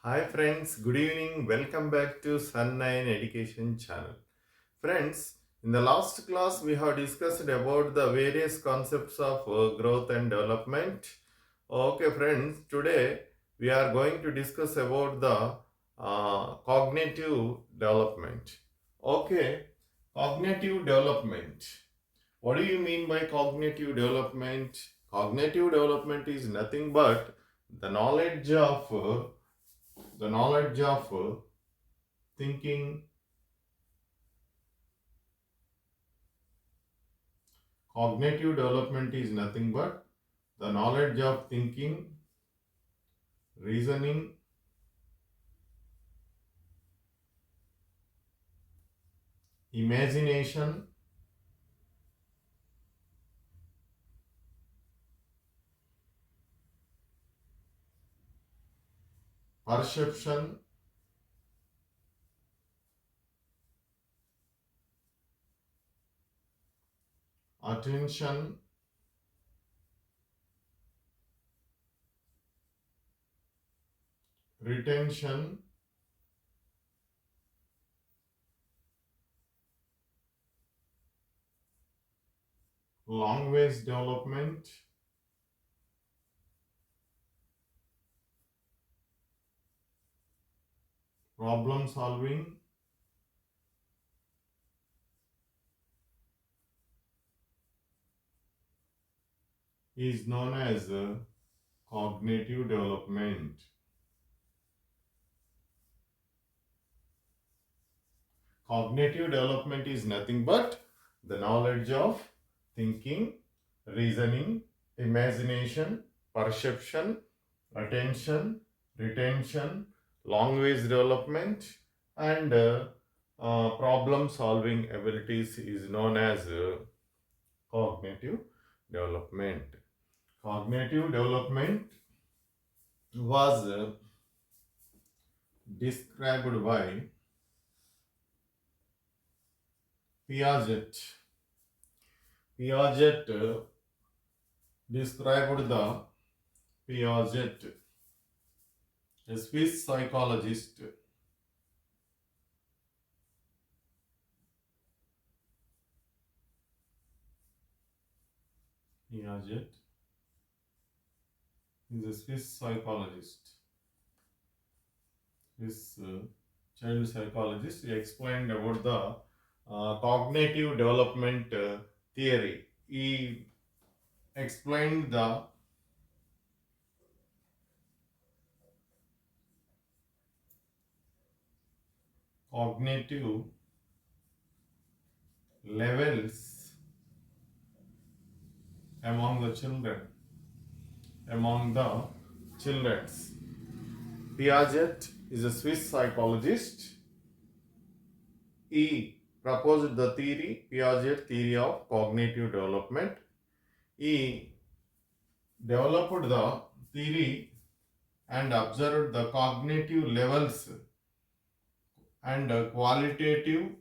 Hi friends, good evening. Welcome back to Sun 9 Education channel. Friends, in the last class we have discussed about the various concepts of growth and development. Okay friends, today we are going to discuss about the cognitive development. Okay, cognitive development. What do you mean by cognitive development? Cognitive development is nothing but the knowledge of thinking. Cognitive development is nothing but the knowledge of thinking, reasoning, imagination, perception, attention, retention, language development, problem solving is known as cognitive development. Cognitive development is nothing but the knowledge of thinking, reasoning, imagination, perception, attention, retention, language development, and problem solving abilities is known as cognitive development. Cognitive development was described by Piaget. Piaget described the Piaget, a Swiss psychologist. Piaget is a Swiss psychologist. Swiss child psychologist. He explained about the cognitive development theory. He explained the cognitive levels among the children. Among the childrens. Piaget is a Swiss psychologist. He proposed the theory, Piaget theory of cognitive development. He developed the theory and observed the cognitive levels and qualitative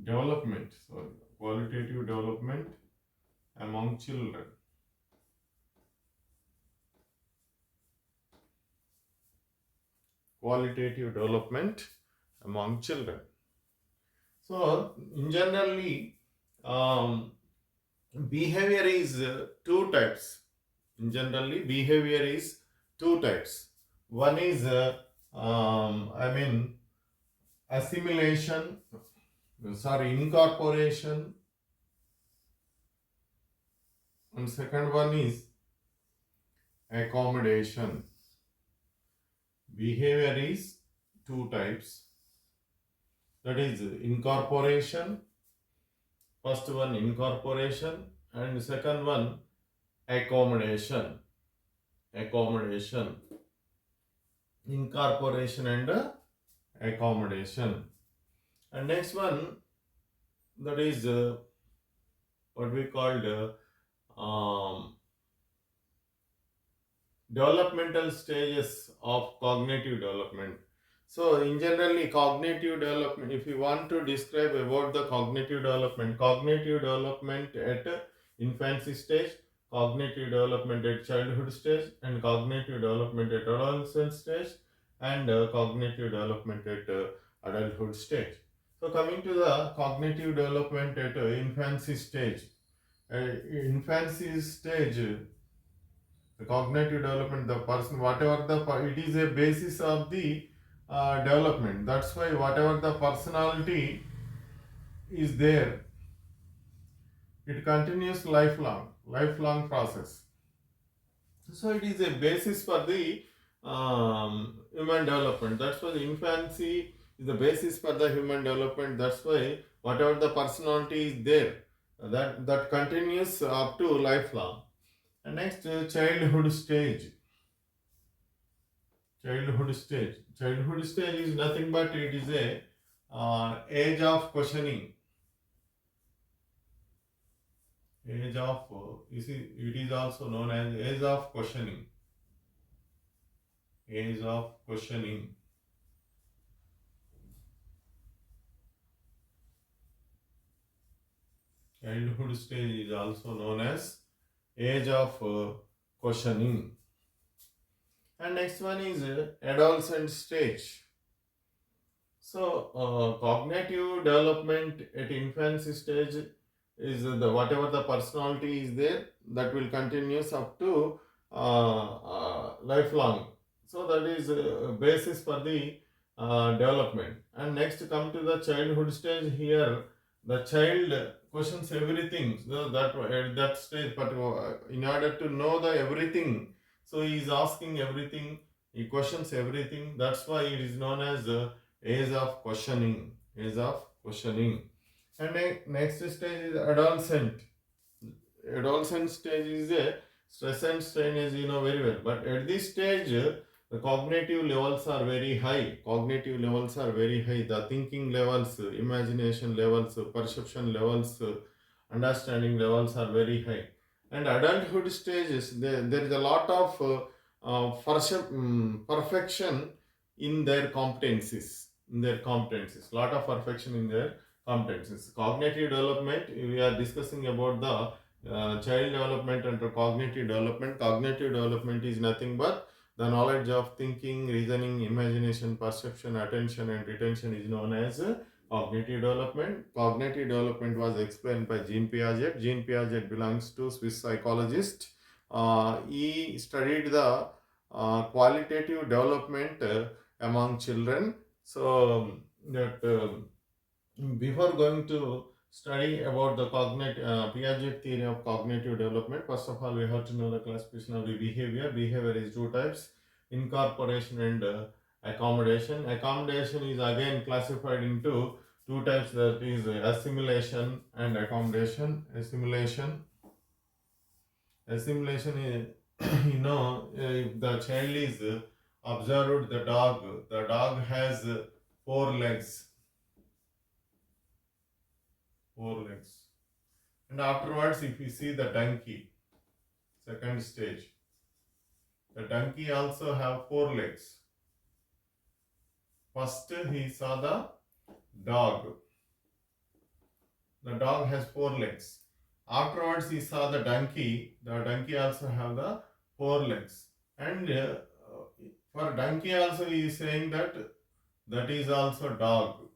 development, qualitative development among children. Qualitative development among children. So, in generally, um, behavior is two types. In generally, behavior is two types. One is, assimilation, incorporation, and second one is accommodation. Behavior is two types. That is incorporation. First one incorporation and second one accommodation. Accommodation. Incorporation and accommodation. And next one, that is what we called developmental stages of cognitive development. So, in generally, cognitive development, if you want to describe about the cognitive development at infancy stage, cognitive development at childhood stage, and cognitive development at adolescent stage, and cognitive development at adulthood stage. So, coming to the cognitive development at infancy stage, infancy stage, the cognitive development, the person, whatever it is a basis of the development. That's why whatever the personality is there, it continues lifelong process. So it is a basis for the human development. That's why the infancy is the basis for the human development. That's why whatever the personality is there, that continues up to lifelong. And next, childhood stage. Childhood stage is nothing but it is a age of questioning. Age of you see, it is also known as age of questioning. Age of questioning. Childhood stage is also known as age of questioning. And next one is adolescent stage. So, cognitive development at infancy stage is the whatever the personality is there, that will continues up to lifelong. So that is basis for the development. And next come to the childhood stage. Here the child questions everything. So that at that stage, but in order to know the everything, so he is asking everything. He questions everything. That's why it is known as age of questioning. Age of questioning. And next stage is adolescent. Adolescent stage is a stress and strain, as you know very well. But at this stage, the cognitive levels are very high. Cognitive levels are very high. The thinking levels, imagination levels, perception levels, understanding levels are very high. And adulthood stages, there is a lot of perfection in their competencies. Lot of perfection in their competencies. Cognitive development, we are discussing about the child development and cognitive development. Cognitive development is nothing but the knowledge of thinking, reasoning, imagination, perception, attention, and retention is known as cognitive development. Cognitive development was explained by Jean Piaget. Jean Piaget belongs to Swiss psychologist. He studied the qualitative development among children. So that before going to study about the Piaget theory of cognitive development, first of all we have to know the classification of the behavior. Behavior is two types: incorporation and accommodation. Accommodation is again classified into two types, that is assimilation and accommodation. Assimilation is if the child is observed the dog has four legs. Four legs. And afterwards, if you see the donkey, second stage, the donkey also have four legs. First, he saw the dog. The dog has four legs. Afterwards, he saw the donkey. The donkey also have the four legs. And for donkey also, he is saying that that is also dog.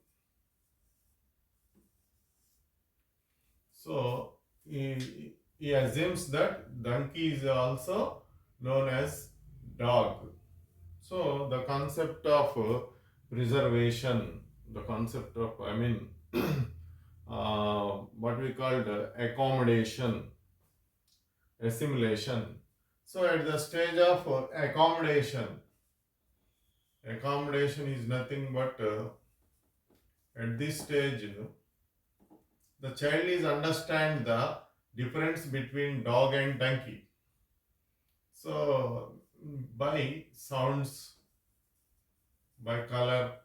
So he assumes that donkey is also known as dog. So the concept of preservation, the concept of what we called accommodation, assimilation. So at the stage of accommodation is nothing but at this stage the child is understand the difference between dog and donkey. So by sounds, by color,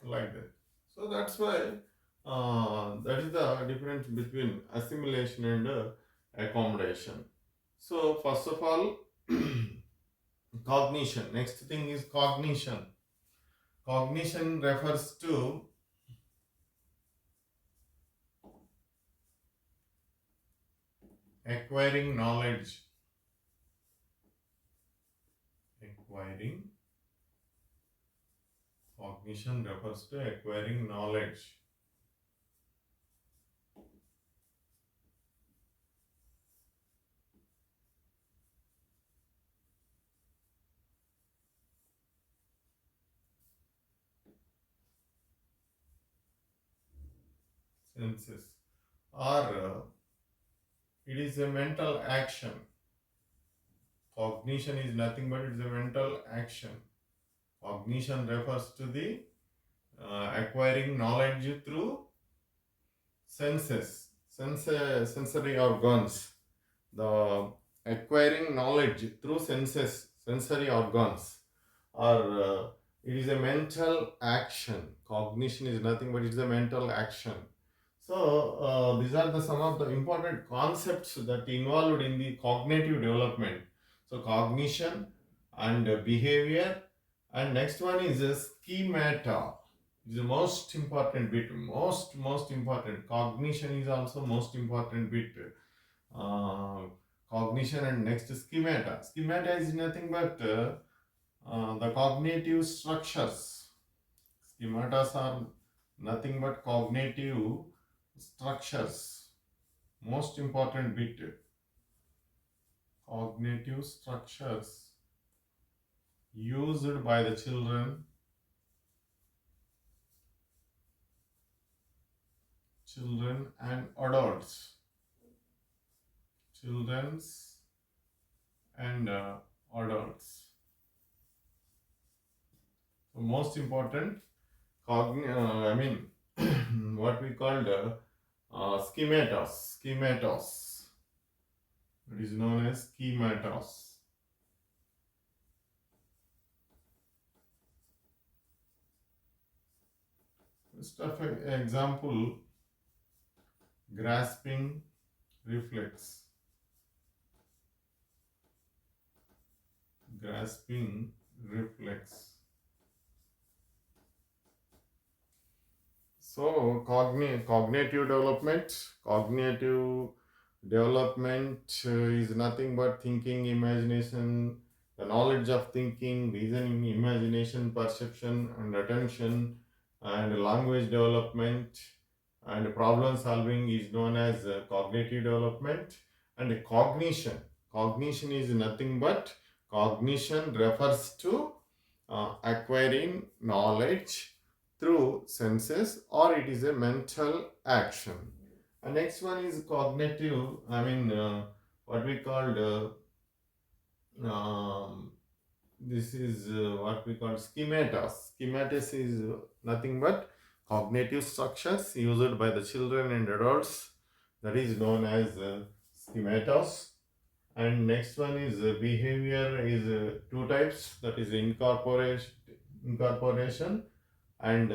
like that. So that's why that is the difference between assimilation and accommodation. So first of all, Cognition. Next thing is cognition. Cognition refers to acquiring knowledge. Acquiring. Cognition refers to acquiring knowledge. Senses. Or it is a mental action. Cognition is nothing but it is a mental action. Cognition refers to the acquiring knowledge through senses, sensory organs. The acquiring knowledge through senses, sensory organs, or it is a mental action. Cognition is nothing but it is a mental action. So these are the some of the important concepts that involved in the cognitive development. So cognition and behavior, and next one is a schemata. Is the most important bit. Most important. Cognition is also most important bit. Uh, Cognition and next schemata. Schemata is nothing but the cognitive structures. Schematas are nothing but cognitive structures. Most important bit. Cognitive structures used by the children and adults. Children's and adults. So most important, I mean, what we called schematas. Schematas. It is known as schematas. Just an example, grasping reflex. Grasping reflex. So cognitive development is nothing but thinking, imagination, the knowledge of thinking, reasoning, imagination, perception, and attention, and language development and problem solving is known as cognitive development. And cognition is nothing but cognition refers to acquiring knowledge through senses, or it is a mental action. And next one is cognitive, what we called this is what we call schematas. Schematas is nothing but cognitive structures used by the children and adults, that is known as schematas. And next one is behavior is two types, that is incorporation and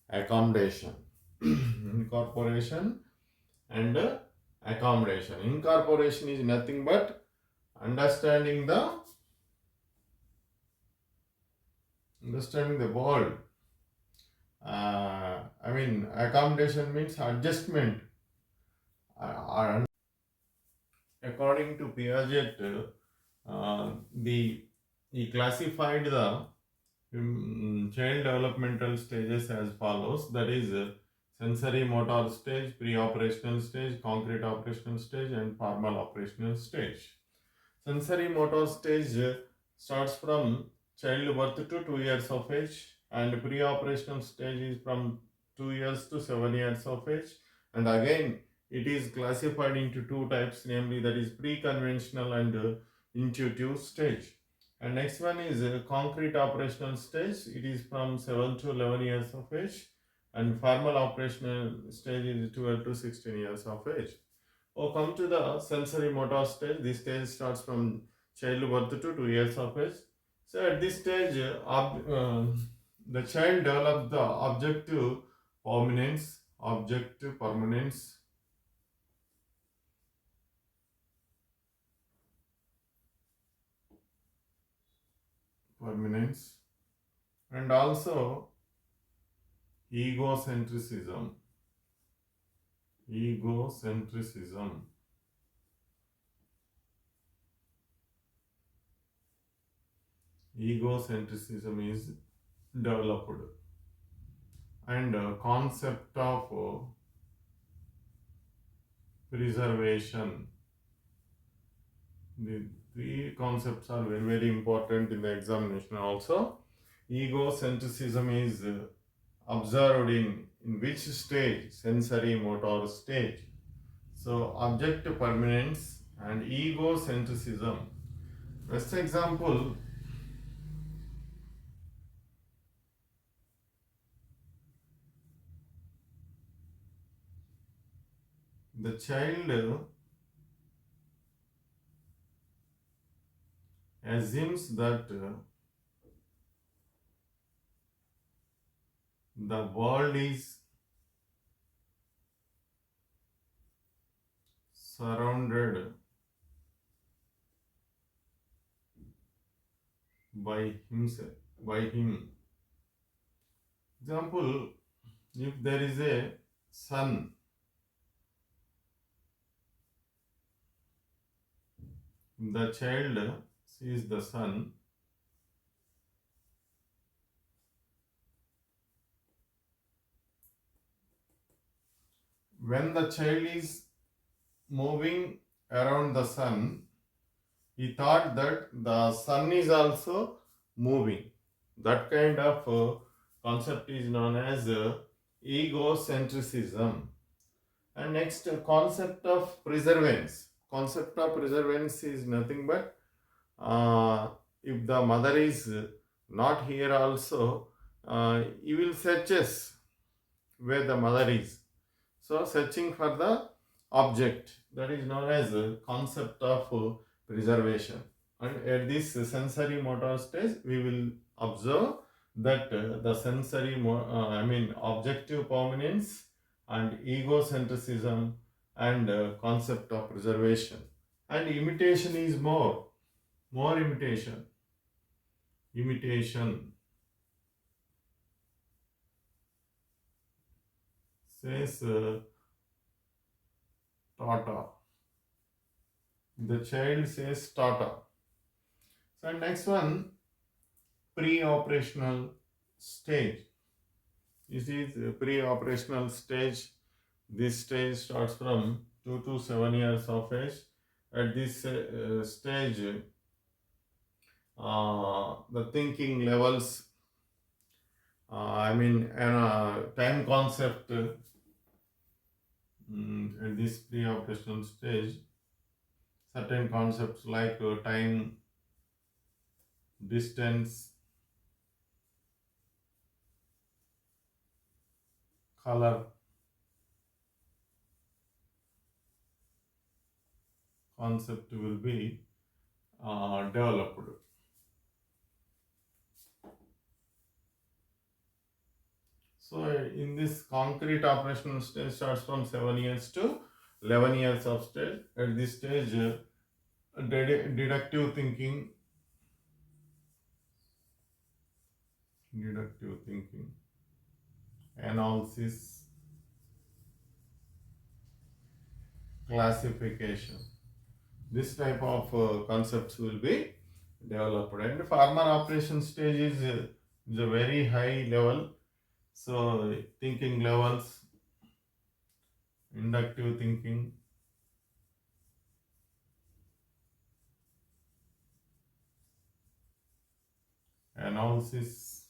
accommodation. Incorporation and accommodation. Incorporation is nothing but understanding the world. Accommodation means adjustment. According to Piaget, he classified the child developmental stages as follows, that is sensory motor stage, pre-operational stage, concrete operational stage, and formal operational stage. Sensory motor stage starts from childbirth to 2 years of age, and pre-operational stage is from 2 years to 7 years of age. And again, it is classified into two types, namely that is pre-conventional and intuitive stage. And next one is concrete operational stage. It is from 7 to 11 years of age, and formal operational stage is 12 to 16 years of age. Come to the sensory motor stage. This stage starts from childbirth to 2 years of age. So at this stage, the child develops the objective permanence, permanence, and also egocentrism. Egocentrism. Egocentrism is developed, and concept of preservation. The three concepts are very very important in the examination also. Egocentrism is observed in which stage? Sensory motor stage. So object permanence and egocentrism. Best example, the child assumes that the world is surrounded by himself, by him. Example, if there is a sun, the child sees the sun. When the child is moving around the sun, he thought that the sun is also moving. That kind of concept is known as egocentrism. And next, concept of preservance. Concept of preservance is nothing but if the mother is not here also, he will searches where the mother is. So searching for the object, that is known as a concept of preservation. And at this sensory motor stage, we will observe that the sensory, objective permanence and egocentrism and concept of preservation. And imitation is more imitation. Imitation says Tata. The child says Tata. So next one, pre-operational stage. This is a pre-operational stage. This stage starts from 2 to 7 years of age. At this stage, the thinking levels, time concept at this pre-operational stage, certain concepts like time, distance, color, concept will be developed. So in this concrete operational stage starts from 7 years to 11 years of stage. At this stage, deductive thinking, analysis, classification. This type of concepts will be developed. And farmer operation stage is a very high level. So thinking levels, inductive thinking, analysis,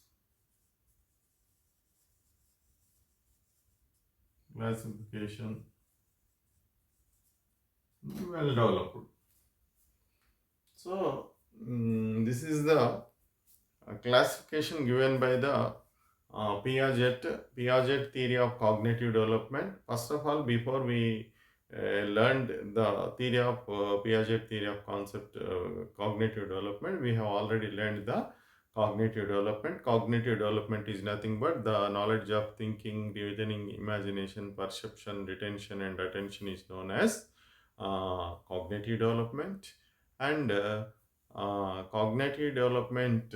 classification, well developed. So this is the classification given by the Piaget theory of cognitive development. First of all, before we learned the theory of Piaget theory of concept cognitive development, we have already learned the cognitive development. Cognitive development is nothing but the knowledge of thinking, reasoning, imagination, perception, retention, and attention is known as cognitive development. And cognitive development,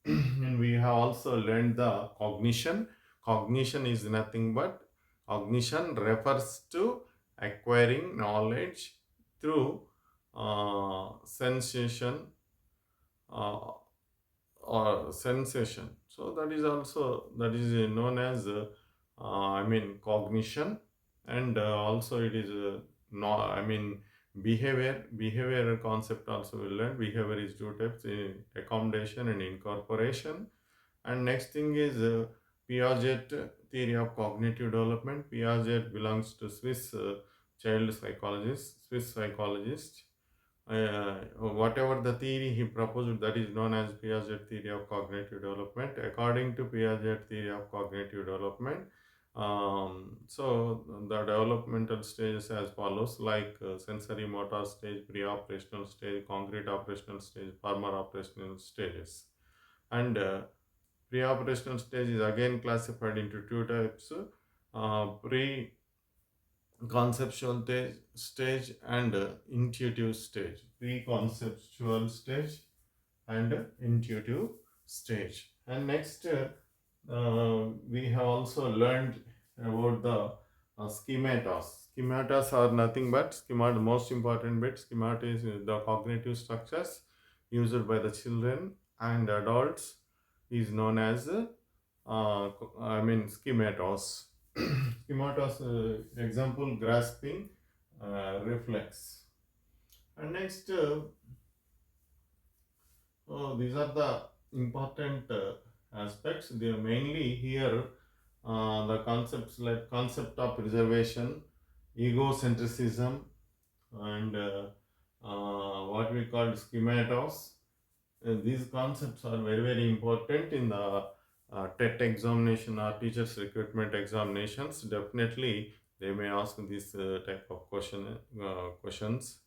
we have also learned the cognition. Cognition is nothing but cognition refers to acquiring knowledge through sensation uh, or sensation. So that is also that is known as cognition, and also it is no I mean behavior concept also we learn. Behavior is two types: accommodation and incorporation. And next thing is Piaget theory of cognitive development. Piaget belongs to Swiss psychologist. Whatever the theory he proposed, that is known as Piaget theory of cognitive development. According to Piaget theory of cognitive development, so the developmental stages as follows, like sensory motor stage, pre-operational stage, concrete operational stage, formal operational stages. And pre-operational stage is again classified into two types: pre conceptual stage and intuitive stage. Pre-conceptual stage and intuitive stage. And next, we have also learned about the schematas. Schematas are nothing but schema. The most important bit schemata is the cognitive structures used by the children and adults is known as schematas. Schematas, example, grasping, reflex. And next, these are the important aspects. They are mainly here the concepts like concept of preservation, egocentrism, and what we call schematas. These concepts are very important in the TET examination or teachers recruitment examinations. Definitely, they may ask this type of questions.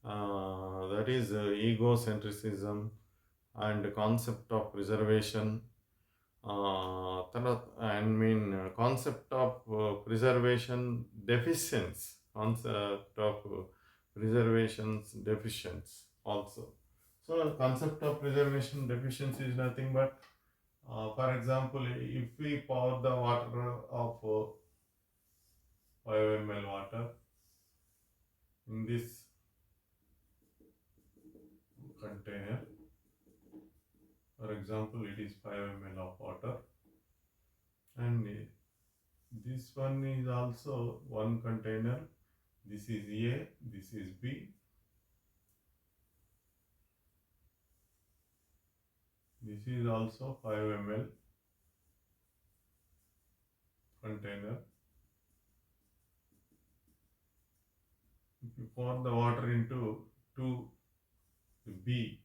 That is egocentrism and concept of preservation. Concept of preservation deficiency. Concept of preservation's deficiency also. So, concept of preservation deficiency is nothing but, for example, if we pour the water of 5 ml water in this container, for example, it is 5 ml of water, and this one is also one container. This is A, this is B. This is also 5 ml container. If you pour the water into 2B,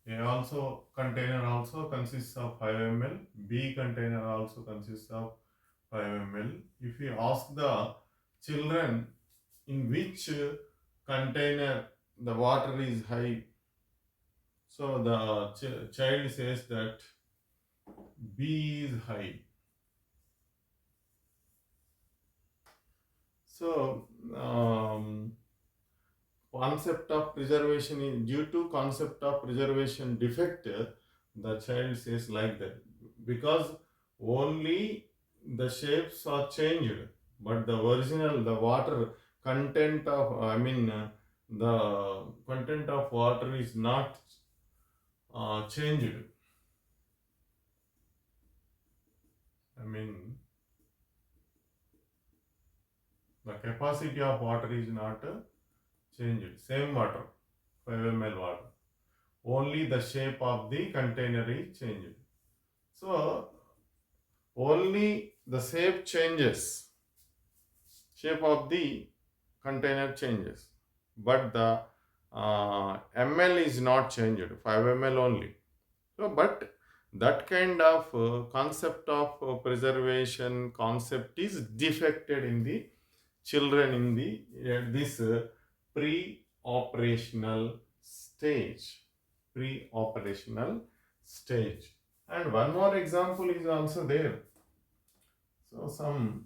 A also container also consists of 5 ml. B container also consists of 5 ml. If you ask the children in which container the water is high, so the child says that B is high. So concept of preservation is due to concept of preservation defect, the child says like that, because only the shapes are changed, but the original the water content of the content of water is not changed. I mean, the capacity of water is not changed. Same water, 5 ml water. Only the shape of the container is changed. So, only the shape of the container changes, but the ml is not changed, 5 ml only. So, but that kind of concept of preservation concept is defected in the children in the this pre-operational stage. Pre-operational stage. And one more example is also there. So some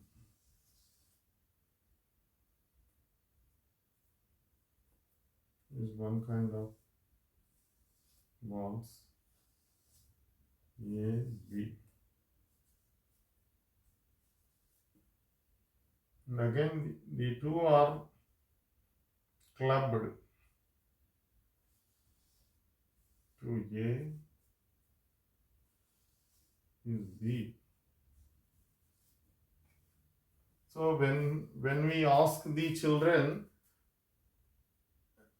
is one kind of balls A, B. And again, the two are clubbed to A is B. So when we ask the children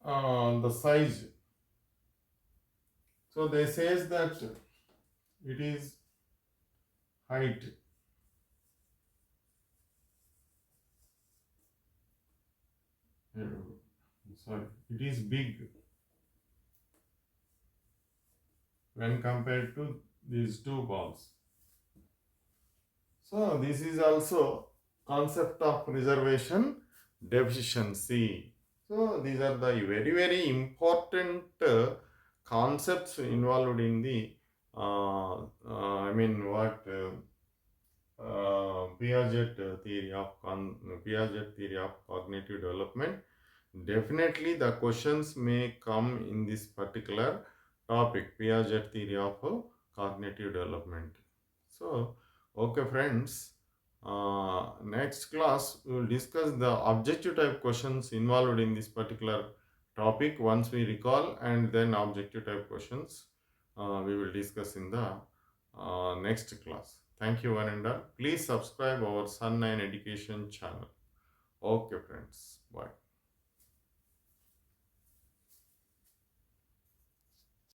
the size, so they says that it is height. uh, Sorry, it is big when compared to these two balls. So this is also concept of reservation deficiency. So these are the very important concepts involved in the I mean what Piaget theory of cognitive development. Definitely, the questions may come in this particular topic, Piaget theory of cognitive development. So, okay, friends. Next class we will discuss the objective type questions involved in this particular topic. Once we recall, and then objective type questions we will discuss in the next class. Thank you, one and all. Please subscribe our Sun 9 Education channel. Okay, friends. Bye.